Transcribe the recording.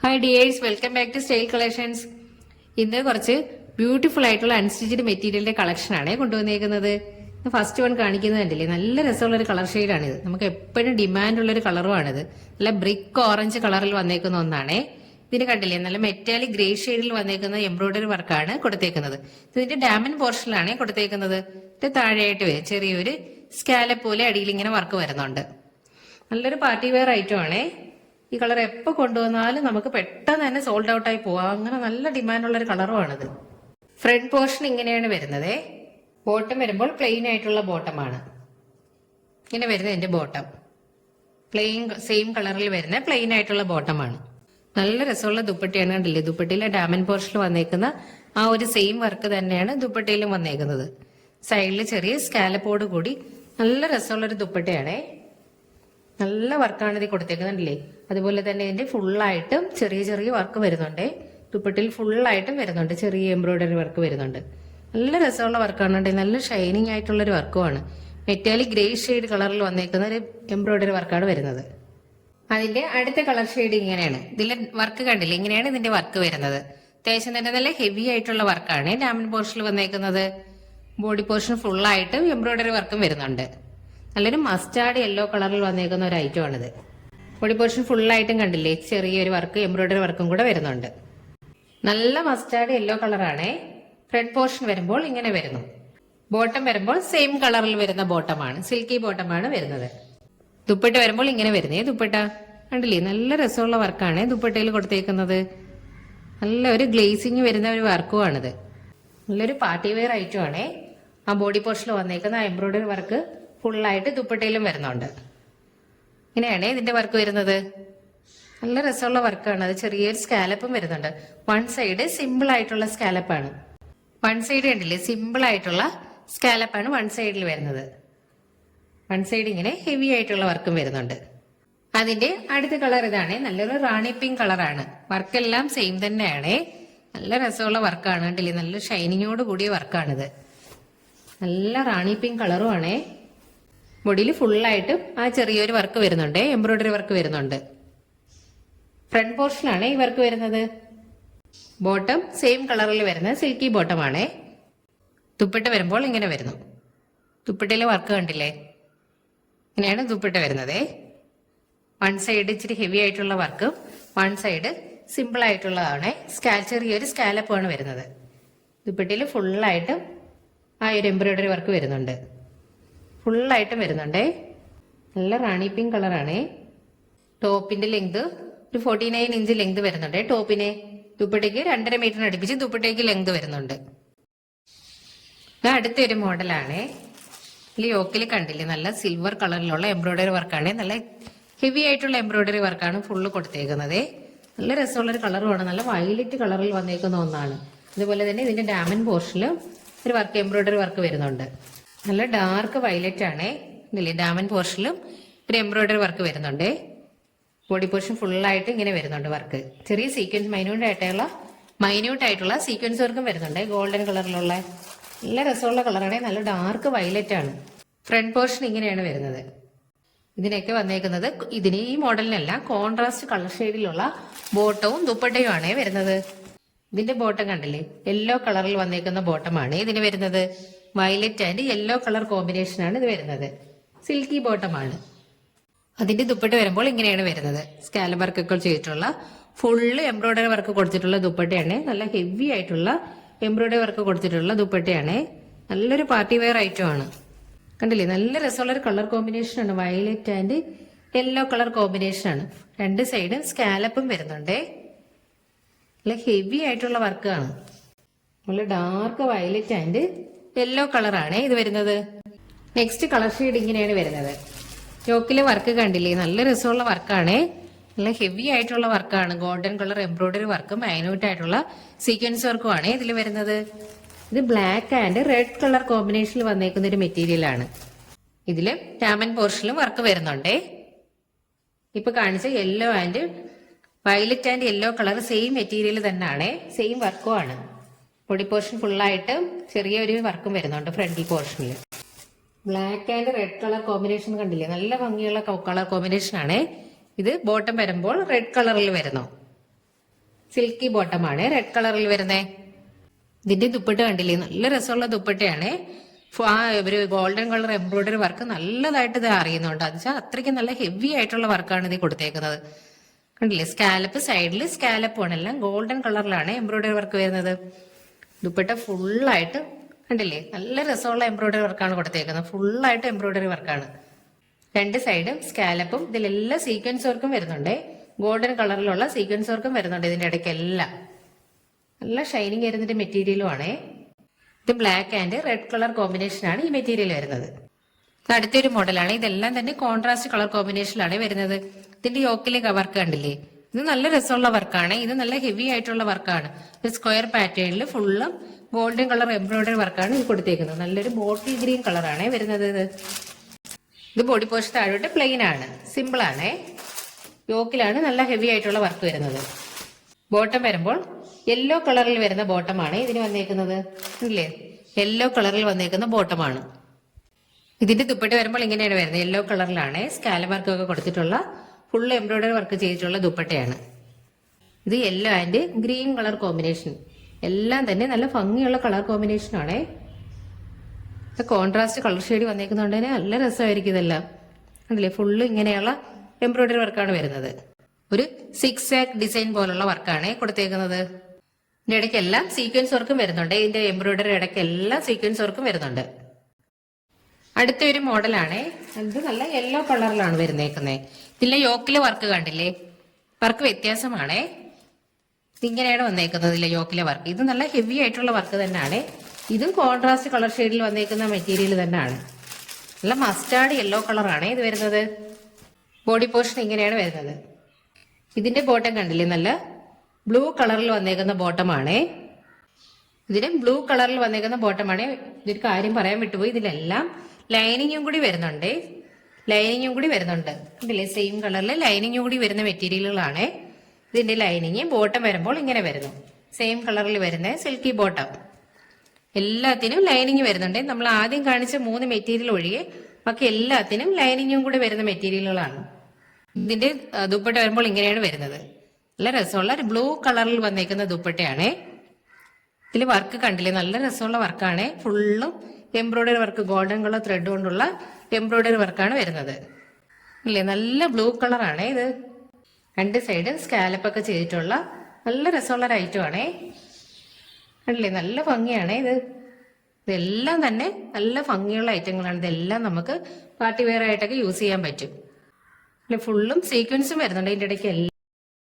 Hi dears, welcome back to style collections. ഇന്ന് കുറച്ച് beautiful ആയിട്ടുള്ള അൺസ്റ്റിച്ച്ഡ് മെറ്റീരിയലിന്റെ കളക്ഷൻ ആണ് കൊണ്ടുവന്നേക്കുന്നത്. ഫസ്റ്റ് വൺ കാണിക്കുന്നത് കണ്ടില്ലേ, നല്ല രസമുള്ള ഒരു കളർ ഷെയ്ഡാണിത്. നമുക്ക് എപ്പോഴും ഡിമാൻഡ് ഉള്ള ഒരു കളറുമാണിത്. നല്ല ബ്രിക്ക് ഓറഞ്ച് കളറിൽ വന്നേക്കുന്ന ഒന്നാണേ. ഇതിന് കണ്ടില്ലേ, നല്ല മെറ്റാലിക് ഗ്രേ ഷെയ്ഡിൽ വന്നേക്കുന്ന എംബ്രോയിഡറി വർക്കാണ് കൊടുത്തേക്കുന്നത്. ഇതിന്റെ ഡാമൻ പോർഷനിലാണ് കൊടുത്തേക്കുന്നത്. ഇത് താഴെയായിട്ട് വരും ചെറിയൊരു സ്കാലപ്പ് പോലെ അടിയിൽ ഇങ്ങനെ വർക്ക് വരുന്നുണ്ട്. നല്ലൊരു പാർട്ടി വെയർ ഐറ്റം ആണേ. ഈ കളർ എപ്പോൾ കൊണ്ടുവന്നാലും നമുക്ക് പെട്ടെന്ന് തന്നെ സോൾഡ് ഔട്ട് ആയി പോവാം. അങ്ങനെ നല്ല ഡിമാൻഡുള്ള ഒരു കളറുമാണിത്. ഫ്രണ്ട് പോർഷൻ ഇങ്ങനെയാണ് വരുന്നത്. ബോട്ടം വരുമ്പോൾ പ്ലെയിൻ ആയിട്ടുള്ള ബോട്ടമാണ്. ഇങ്ങനെ വരുന്നത് എന്റെ ബോട്ടം. പ്ലെയിൻ സെയിം കളറിൽ വരുന്ന പ്ലെയിൻ ആയിട്ടുള്ള ബോട്ടമാണ്. നല്ല രസമുള്ള ദുപ്പട്ടയാണ്. കണ്ടില്ലേ, ദുപ്പട്ടയിലെ ഡാമൻ പോർഷനിൽ വന്നേക്കുന്ന ആ ഒരു സെയിം വർക്ക് തന്നെയാണ് ദുപ്പട്ടയിലും വന്നേക്കുന്നത്. സൈഡിൽ ചെറിയ സ്കാലപ്പോട് കൂടി നല്ല രസമുള്ളൊരു ദുപ്പട്ടയാണേ. നല്ല വർക്കാണ് ഇത് കൊടുത്തേക്കുന്നുണ്ടല്ലേ. അതുപോലെ തന്നെ ഇതിന്റെ ഫുള്ളായിട്ടും ചെറിയ ചെറിയ വർക്ക് വരുന്നുണ്ട്. ദുപ്പട്ടയിൽ ഫുള്ളായിട്ടും വരുന്നുണ്ട്, ചെറിയ എംബ്രോയിഡറി വർക്ക് വരുന്നുണ്ട്. നല്ല രസമുള്ള വർക്കാണ്. നല്ല ഷൈനിങ് ആയിട്ടുള്ള ഒരു വർക്കുമാണ്. മെറ്റാലിക് ഗ്രേ ഷെയ്ഡ് കളറിൽ വന്നേക്കുന്ന ഒരു എംബ്രോയിഡറി വർക്കാണ് വരുന്നത്. അതിന്റെ അടുത്ത കളർ ഷെയ്ഡ് ഇങ്ങനെയാണ്. ഇതിലെ വർക്ക് കണ്ടില്ലേ, ഇങ്ങനെയാണ് ഇതിന്റെ വർക്ക് വരുന്നത്. അത്യാവശ്യം തന്നെ നല്ല ഹെവി ആയിട്ടുള്ള വർക്കാണ് ഡാമൻ പോർഷനിൽ വന്നേക്കുന്നത്. ബോഡി പോർഷൻ ഫുള്ളായിട്ടും എംബ്രോയിഡറി വർക്കും വരുന്നുണ്ട്. നല്ലൊരു മസ്റ്റാർഡ് യെല്ലോ കളറിൽ വന്നേക്കുന്ന ഒരു ഐറ്റം ആണിത്. ബോഡി പോർഷൻ ഫുള്ളായിട്ടും കണ്ടില്ലേ, ചെറിയൊരു വർക്ക് എംബ്രോയിഡറി വർക്കും കൂടെ വരുന്നുണ്ട്. നല്ല മസ്റ്റാർഡ് യെല്ലോ കളറാണേ. ഫ്രണ്ട് പോർഷൻ വരുമ്പോൾ ഇങ്ങനെ വരുന്നു. ബോട്ടം വരുമ്പോൾ സെയിം കളറിൽ വരുന്ന ബോട്ടമാണ്, സിൽക്കി ബോട്ടമാണ് വരുന്നത്. ദുപ്പട്ട വരുമ്പോൾ ഇങ്ങനെ വരുന്നേ. ദുപ്പട്ട കണ്ടില്ലേ, നല്ല രസമുള്ള വർക്കാണ് ദുപ്പട്ടയിൽ കൊടുത്തേക്കുന്നത്. നല്ല ഒരു ഗ്ലേസിങ് വരുന്ന ഒരു വർക്കുമാണിത്. നല്ലൊരു പാർട്ടി വെയർ ഐറ്റം ആണേ. ആ ബോഡി പോർഷനിൽ വന്നേക്കുന്ന എംബ്രോയിഡറി വർക്ക് ഫുള്ളായിട്ട് ദുപ്പട്ടയിലും വരുന്നുണ്ട്. ഇങ്ങനെയാണ് ഇതിന്റെ വർക്ക് വരുന്നത്. നല്ല രസമുള്ള വർക്കാണ്. അത് ചെറിയൊരു സ്കാലപ്പും വരുന്നുണ്ട്. വൺ സൈഡ് സിമ്പിൾ ആയിട്ടുള്ള സ്കാലപ്പാണ്. വൺ സൈഡ് കണ്ടില്ലേ, സിമ്പിൾ ആയിട്ടുള്ള സ്കാലപ്പാണ് വൺ സൈഡിൽ വരുന്നത്. വൺ സൈഡ് ഇങ്ങനെ ഹെവി ആയിട്ടുള്ള വർക്കും വരുന്നുണ്ട്. അതിന്റെ അടുത്ത കളർ ഇതാണ്. നല്ലൊരു റാണി പിങ്ക് കളറാണ്. വർക്കെല്ലാം സെയിം തന്നെയാണ്. നല്ല രസമുള്ള വർക്കാണ്. കണ്ടില്ലേ, നല്ല ഷൈനിങ്ങോട് കൂടിയ വർക്കാണിത്. നല്ല റാണി പിങ്ക് കളറും ആണേ. ബോഡിയിൽ ഫുള്ളായിട്ടും ആ ചെറിയൊരു വർക്ക് വരുന്നുണ്ട്, എംബ്രോയിഡറി വർക്ക് വരുന്നുണ്ട്. ഫ്രണ്ട് പോർഷനാണ് ഈ വർക്ക് വരുന്നത്. ബോട്ടം സെയിം കളറിൽ വരുന്ന സിൽക്കി ബോട്ടം ആണേ. ദുപ്പട്ട വരുമ്പോൾ ഇങ്ങനെ വരുന്നു. ദുപ്പട്ടയിലെ വർക്ക് കണ്ടില്ലേ, ഇങ്ങനെയാണ് ദുപ്പട്ട വരുന്നത്. വൺ സൈഡ് ഇച്ചിരി ഹെവി ആയിട്ടുള്ള വർക്കും വൺ സൈഡ് സിമ്പിൾ ആയിട്ടുള്ളതാണ്. ചെറിയൊരു സ്കാലപ്പാണ് വരുന്നത്. ദുപ്പട്ടയിൽ ഫുള്ളായിട്ടും ആ ഒരു എംബ്രോയിഡറി വർക്ക് വരുന്നുണ്ട്. ഫുള്ളായിട്ടും വരുന്നുണ്ടേ. നല്ല റാണി പിങ്ക് കളറാണേ. ടോപ്പിന്റെ ലെങ്ത് ഒരു 49 ഇഞ്ച് ലെങ്ത് വരുന്നുണ്ട്. ടോപ്പിന് ദുപ്പട്ടയ്ക്ക് 2.5 മീറ്ററിന് അടുപ്പിച്ച് ദുപ്പട്ടയ്ക്ക് ലെങ്ത് വരുന്നുണ്ട്. ഇത് അടുത്തൊരു മോഡലാണേ. യോക്കിൽ കണ്ടില്ലേ, നല്ല സിൽവർ കളറിലുള്ള എംബ്രോയിഡറി വർക്കാണ്. നല്ല ഹെവി ആയിട്ടുള്ള എംബ്രോയിഡറി വർക്കാണ് ഫുള്ള് കൊടുത്തേക്കുന്നത്. നല്ല രസമുള്ളൊരു കളറുമാണ്. നല്ല വയലറ്റ് കളറിൽ വന്നേക്കുന്ന ഒന്നാണ്. അതുപോലെ തന്നെ ഇതിന്റെ ഡാമൻ പോർഷനിലും ഒരു വർക്ക് എംബ്രോയിഡറി വർക്ക് വരുന്നുണ്ട്. നല്ല ഡാർക്ക് വയലറ്റ് ആണേ. ഇല്ലേ, ഡാമൻ പോർഷനിലും ഒരു എംബ്രോയിഡറി വർക്ക് വരുന്നുണ്ട്. ബോഡി പോർഷൻ ഫുള്ളായിട്ട് ഇങ്ങനെ വരുന്നുണ്ട് വർക്ക്. ചെറിയ സീക്വൻസ് മൈന്യൂട്ട് ആയിട്ടുള്ള സീക്വൻസ് വർക്കും വരുന്നുണ്ട്. ഗോൾഡൻ കളറിലുള്ള നല്ല രസമുള്ള കളറാണ്. നല്ല ഡാർക്ക് വയലറ്റ് ആണ്. ഫ്രണ്ട് പോർഷൻ ഇങ്ങനെയാണ് വരുന്നത്. ഇതിനൊക്കെ വന്നേക്കുന്നത് ഈ മോഡലിനല്ല, കോൺട്രാസ്റ്റ് കളർ ഷെയ്ഡിലുള്ള ബോട്ടവും ദുപ്പട്ടയും ആണേ വരുന്നത്. ഇതിന്റെ ബോട്ടം കണ്ടില്ലേ, യെല്ലോ കളറിൽ വന്നേക്കുന്ന ബോട്ടമാണ് ഇതിന് വരുന്നത്. Violet and yellow colour combination ആണ് ഇത് വരുന്നത്. സിൽക്കി ബോട്ടമാണ്. അതിന്റെ ദുപ്പട്ട വരുമ്പോൾ ഇങ്ങനെയാണ് വരുന്നത്. സ്കാലപ്പ് വർക്കൊക്കെ ചെയ്തിട്ടുള്ള ഫുള്ള് എംബ്രോയിഡറി വർക്ക് കൊടുത്തിട്ടുള്ള ദുപ്പട്ടയാണ്. നല്ല ഹെവി ആയിട്ടുള്ള എംബ്രോയിഡറി വർക്ക് കൊടുത്തിട്ടുള്ള ദുപ്പട്ടയാണ്. നല്ലൊരു പാർട്ടി വെയർ ഐറ്റം ആണ്. കണ്ടില്ലേ, നല്ല രസമുള്ള ഒരു കളർ കോമ്പിനേഷൻ ആണ്. Violet and yellow colour combination ആണ്. രണ്ട് സൈഡും സ്കാലപ്പും വരുന്നുണ്ട്. നല്ല ഹെവി ആയിട്ടുള്ള വർക്കാണ്. നല്ല ഡാർക്ക് വയലറ്റ് ആൻഡ് യെല്ലോ കളറാണ് ഇത് വരുന്നത്. നെക്സ്റ്റ് കളർ ഷെയ്ഡ് ഇങ്ങനെയാണ് വരുന്നത്. യോക്കിലെ വർക്ക് കണ്ടില്ലേ, നല്ല രസമുള്ള വർക്കാണ്. നല്ല ഹെവി ആയിട്ടുള്ള വർക്കാണ്. ഗോൾഡൻ കളർ എംബ്രോയിഡറി വർക്കും മൈന്യൂട്ട് ആയിട്ടുള്ള സീക്വൻസ് വർക്കും ആണ് ഇതിൽ വരുന്നത്. ഇത് ബ്ലാക്ക് ആൻഡ് റെഡ് കളർ കോമ്പിനേഷനിൽ വന്നേക്കുന്ന ഒരു മെറ്റീരിയൽ ആണ്. ഇതില് ഡാമൻ പോർഷനിലും വർക്ക് വരുന്നുണ്ടേ. ഇപ്പൊ കാണിച്ച yellow and violet and yellow colour same material തന്നെയാണ്, സെയിം വർക്കും ആണ്. ബോഡി പോർഷൻ ഫുള്ളായിട്ട് ചെറിയൊരു വർക്കും വരുന്നുണ്ട് ഫ്രണ്ടിൽ പോർഷനിൽ. Black and red colour combination കണ്ടില്ലേ, നല്ല ഭംഗിയുള്ള കളർ കോമ്പിനേഷൻ ആണ് ഇത്. ബോട്ടം വരുമ്പോൾ റെഡ് കളറിൽ വരുന്നു. സിൽക്കി ബോട്ടമാണ് റെഡ് കളറിൽ വരുന്നത്. ഇതിന്റെ ദുപ്പട്ട കണ്ടില്ലേ, നല്ല രസമുള്ള ദുപ്പട്ടയാണ്. ആ ഒരു ഗോൾഡൻ കളർ എംബ്രോയിഡറി വർക്ക് നല്ലതായിട്ട് ഇത് അറിയുന്നുണ്ട്. അത് വെച്ചാൽ അത്രയ്ക്ക് നല്ല ഹെവി ആയിട്ടുള്ള വർക്കാണ് ഇത് കൊടുത്തേക്കുന്നത്. കണ്ടില്ലേ, സ്കാലപ്പ് സൈഡിൽ സ്കാലപ്പ് ആണ്, എല്ലാം ഗോൾഡൻ കളറിലാണ് എംബ്രോയിഡറി വർക്ക് വരുന്നത്. ദുപ്പട്ട ഫുള്ളായിട്ട് കണ്ടില്ലേ, നല്ല രസമുള്ള എംബ്രോയിഡറി വർക്കാണ് കൊടുത്തേക്കുന്നത്. ഫുള്ളായിട്ട് എംബ്രോയിഡറി വർക്കാണ്. രണ്ട് സൈഡും സ്കാലപ്പും, ഇതിലെല്ലാം സീക്വൻസ് വർക്കും വരുന്നുണ്ട്. ഗോൾഡൻ കളറിലുള്ള സീക്വൻസ് വർക്കും വരുന്നുണ്ട് ഇതിന്റെ ഇടയ്ക്കെല്ലാം. നല്ല ഷൈനിങ് വരുന്നൊരു മെറ്റീരിയലും ആണേ. ഇത് ബ്ലാക്ക് ആൻഡ് റെഡ് കളർ കോമ്പിനേഷനാണ് ഈ മെറ്റീരിയൽ വരുന്നത്. അടുത്തൊരു മോഡലാണ്. ഇതെല്ലാം തന്നെ കോൺട്രാസ്റ്റ് കളർ കോമ്പിനേഷനിലാണ് വരുന്നത്. ഇതിന്റെ യോക്കിലെ വർക്ക് കണ്ടില്ലേ, ഇത് നല്ല രസമുള്ള വർക്കാണ്. ഇത് നല്ല ഹെവി ആയിട്ടുള്ള വർക്കാണ്. ഒരു സ്ക്വയർ പാറ്റേണിൽ ഫുള്ളും ഗോൾഡൻ കളർ എംബ്രോയിഡറി വർക്കാണ് ഇത് കൊടുത്തേക്കുന്നത്. നല്ലൊരു ബോട്ടിൽ ഗ്രീൻ കളറാണ് വരുന്നത്. ഇത് ബോഡി പോർഷൻ താഴോട്ട് പ്ലെയിൻ ആണ്, സിമ്പിൾ ആണ്. യോക്കിലാണ് നല്ല ഹെവി ആയിട്ടുള്ള വർക്ക് വരുന്നത്. ബോട്ടം വരുമ്പോൾ യെല്ലോ കളറിൽ വരുന്ന ബോട്ടമാണ് ഇതിന് വന്നേക്കുന്നത്. ഇല്ലേ, യെല്ലോ കളറിൽ വന്നേക്കുന്ന ബോട്ടമാണ്. ഇതിന്റെ ദുപ്പട്ട വരുമ്പോൾ ഇങ്ങനെയാണ് വരുന്നത്. യെല്ലോ കളറിലാണ് സ്കാല വർക്കൊക്കെ കൊടുത്തിട്ടുള്ള ഫുൾ എംബ്രോയിഡറി വർക്ക് ചെയ്തിട്ടുള്ള ദുപ്പട്ടയാണ്. ഇത് yellow and green colour combination, എല്ലാം തന്നെ നല്ല ഭംഗിയുള്ള കളർ കോമ്പിനേഷൻ ആണേ. കോൺട്രാസ്റ്റ് കളർ ഷെയ്ഡ് വന്നേക്കുന്നതുകൊണ്ട് തന്നെ നല്ല രസമായിരിക്കും ഇതെല്ലാം. കണ്ടില്ലേ, ഫുള്ള് ഇങ്ങനെയുള്ള എംബ്രോയിഡറി വർക്കാണ് വരുന്നത്. ഒരു 6 ആക്ക് ഡിസൈൻ പോലുള്ള വർക്കാണ് കൊടുത്തേക്കുന്നത്. ഇതിന്റെ ഇടയ്ക്കെല്ലാം സീക്വൻസ് വർക്കും വരുന്നുണ്ട്. ഇതിന്റെ എംബ്രോയിഡറി ഇടയ്ക്കെല്ലാം സീക്വൻസ് വർക്കും വരുന്നുണ്ട്. അടുത്ത ഒരു മോഡലാണ്. ഇത് നല്ല യെല്ലോ കളറിലാണ് വരുന്നേക്കുന്നത്. ഇതിലെ യോക്കിലെ വർക്ക് കണ്ടില്ലേ, വർക്ക് വ്യത്യാസമാണേ. ഇങ്ങനെയാണ് വന്നേക്കുന്നത് ഇതിലെ യോക്കിലെ വർക്ക്. ഇത് നല്ല ഹെവി ആയിട്ടുള്ള വർക്ക് തന്നെയാണ്. ഇതും കോൺട്രാസ്റ്റ് കളർ ഷെയ്ഡിൽ വന്നേക്കുന്ന മെറ്റീരിയൽ തന്നെയാണ്. നല്ല മസ്റ്റാർഡ് യെല്ലോ കളറാണ് ഇത് വരുന്നത്. ബോഡി പോർഷൻ ഇങ്ങനെയാണ് വരുന്നത്. ഇതിന്റെ ബോട്ടം കണ്ടില്ലേ, നല്ല ബ്ലൂ കളറിൽ വന്നേക്കുന്ന ബോട്ടമാണ്. ഇതിന് ബ്ലൂ കളറിൽ വന്നേക്കുന്ന ബോട്ടമാണ്. ഇതൊരു കാര്യം പറയാൻ വിട്ടുപോയി, ഇതിലെല്ലാം ലൈനിങ്ങും കൂടി വരുന്നുണ്ട്. കണ്ടില്ലേ, സെയിം കളറിൽ ലൈനിങ്ങും കൂടി വരുന്ന മെറ്റീരിയലുകളാണ്. ഇതിന്റെ ലൈനിങ് ബോട്ടം വരുമ്പോൾ ഇങ്ങനെ വരുന്നു. സെയിം കളറിൽ വരുന്ന സിൽക്കി ബോട്ടം. എല്ലാത്തിനും ലൈനിങ് വരുന്നുണ്ട്. നമ്മൾ ആദ്യം കാണിച്ച 3 മെറ്റീരിയൽ ഒഴികെ ബാക്കി എല്ലാത്തിനും ലൈനിങ്ങും കൂടി വരുന്ന മെറ്റീരിയലുകളാണ്. ഇതിന്റെ ദുപ്പട്ട വരുമ്പോൾ ഇങ്ങനെയാണ് വരുന്നത്. നല്ല രസമുള്ള ഒരു ബ്ലൂ കളറിൽ വന്നേക്കുന്ന ദുപ്പട്ടയാണ്. ഇതിൽ വർക്ക് കണ്ടില്ലേ, നല്ല രസമുള്ള വർക്കാണ്. ഫുള്ളും embroidery work, golden colour thread കൊണ്ടുള്ള എംബ്രോയിഡറി വർക്കാണ് വരുന്നത്. ഇല്ലേ, നല്ല ബ്ലൂ കളറാണ് ഇത്. രണ്ട് സൈഡ് സ്കാലപ്പൊക്കെ ചെയ്തിട്ടുള്ള നല്ല രസമുള്ള ഒരു ഐറ്റം ആണേ. കണ്ടില്ലേ, നല്ല ഭംഗിയാണ് ഇത്. ഇതെല്ലാം തന്നെ നല്ല ഭംഗിയുള്ള ഐറ്റങ്ങളാണ്. ഇതെല്ലാം നമുക്ക് പാർട്ടി വെയർ ആയിട്ടൊക്കെ യൂസ് ചെയ്യാൻ പറ്റും. ഫുള്ളും സീക്വൻസും വരുന്നുണ്ട് ഇതിന്റെ ഇടയ്ക്ക്.